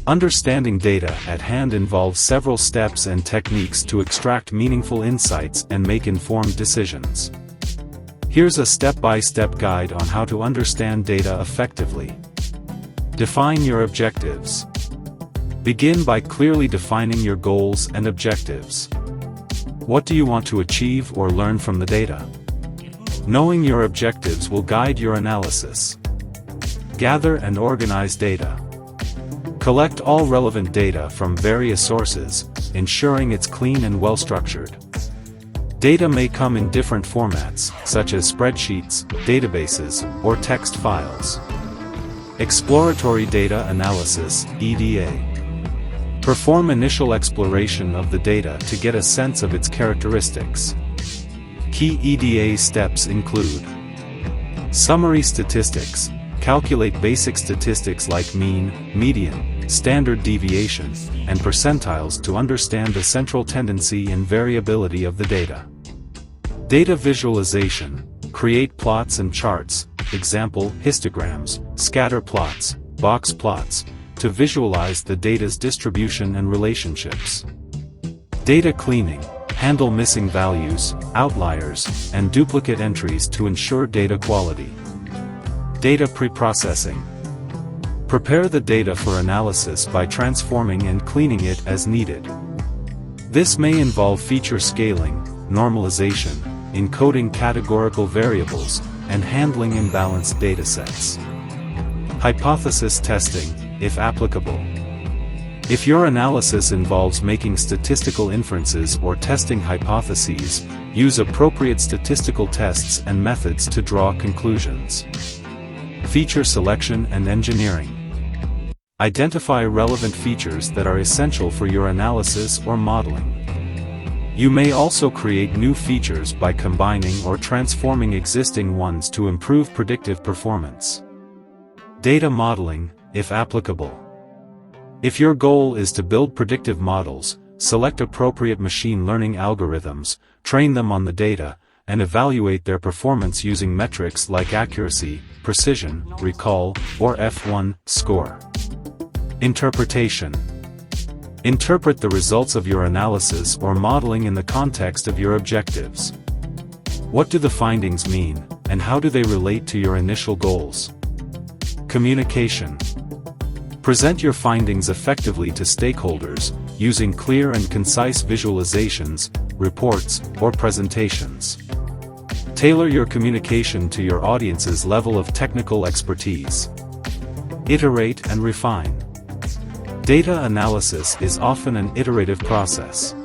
Understanding data at hand involves several steps and techniques to extract meaningful insights and make informed decisions. Here's a step-by-step guide on how to understand data effectively. Define your objectives. Begin by clearly defining your goals and objectives. What do you want to achieve or learn from the data? Knowing your objectives will guide your analysis. Gather and organize data. Collect all relevant data from various sources, ensuring it's clean and well-structured. Data may come in different formats, such as spreadsheets, databases, or text files. Exploratory data analysis, EDA. Perform initial exploration of the data to get a sense of its characteristics. Key EDA steps include: summary statistics. Calculate basic statistics like mean, median, standard deviation, and percentiles to understand the central tendency and variability of the data. Data visualization. Create plots and charts, example, histograms, scatter plots, box plots, to visualize the data's distribution and relationships. Data cleaning. Handle missing values, outliers, and duplicate entries to ensure data quality. Data preprocessing. Prepare the data for analysis by transforming and cleaning it as needed. This may involve feature scaling, normalization, encoding categorical variables, and handling imbalanced datasets. Hypothesis testing, if applicable. If your analysis involves making statistical inferences or testing hypotheses, use appropriate statistical tests and methods to draw conclusions. Feature selection and engineering. Identify relevant features that are essential for your analysis or modeling. You may also create new features by combining or transforming existing ones to improve predictive performance. Data modeling, if applicable. If your goal is to build predictive models, select appropriate machine learning algorithms, train them on the data, and evaluate their performance using metrics like accuracy, precision, recall, or F1 score. Interpretation. Interpret the results of your analysis or modeling in the context of your objectives. What do the findings mean, and how do they relate to your initial goals? Communication. Present your findings effectively to stakeholders, using clear and concise visualizations, reports, or presentations. Tailor your communication to your audience's level of technical expertise. Iterate and refine. Data analysis is often an iterative process.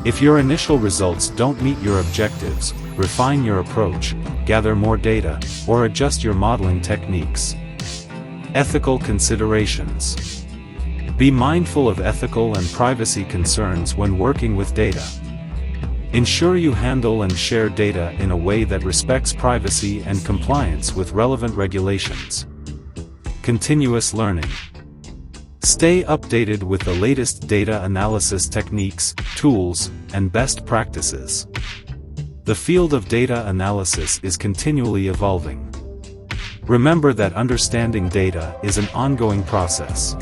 If your initial results don't meet your objectives, refine your approach, gather more data, or adjust your modeling techniques. Ethical considerations. Be mindful of ethical and privacy concerns when working with data. Ensure you handle and share data in a way that respects privacy and compliance with relevant regulations. Continuous learning. Stay updated with the latest data analysis techniques, tools, and best practices. The field of data analysis is continually evolving. Remember that understanding data is an ongoing process.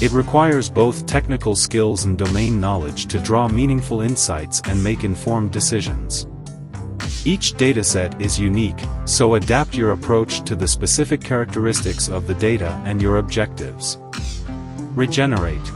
It requires both technical skills and domain knowledge to draw meaningful insights and make informed decisions. Each dataset is unique, so adapt your approach to the specific characteristics of the data and your objectives. Regenerate.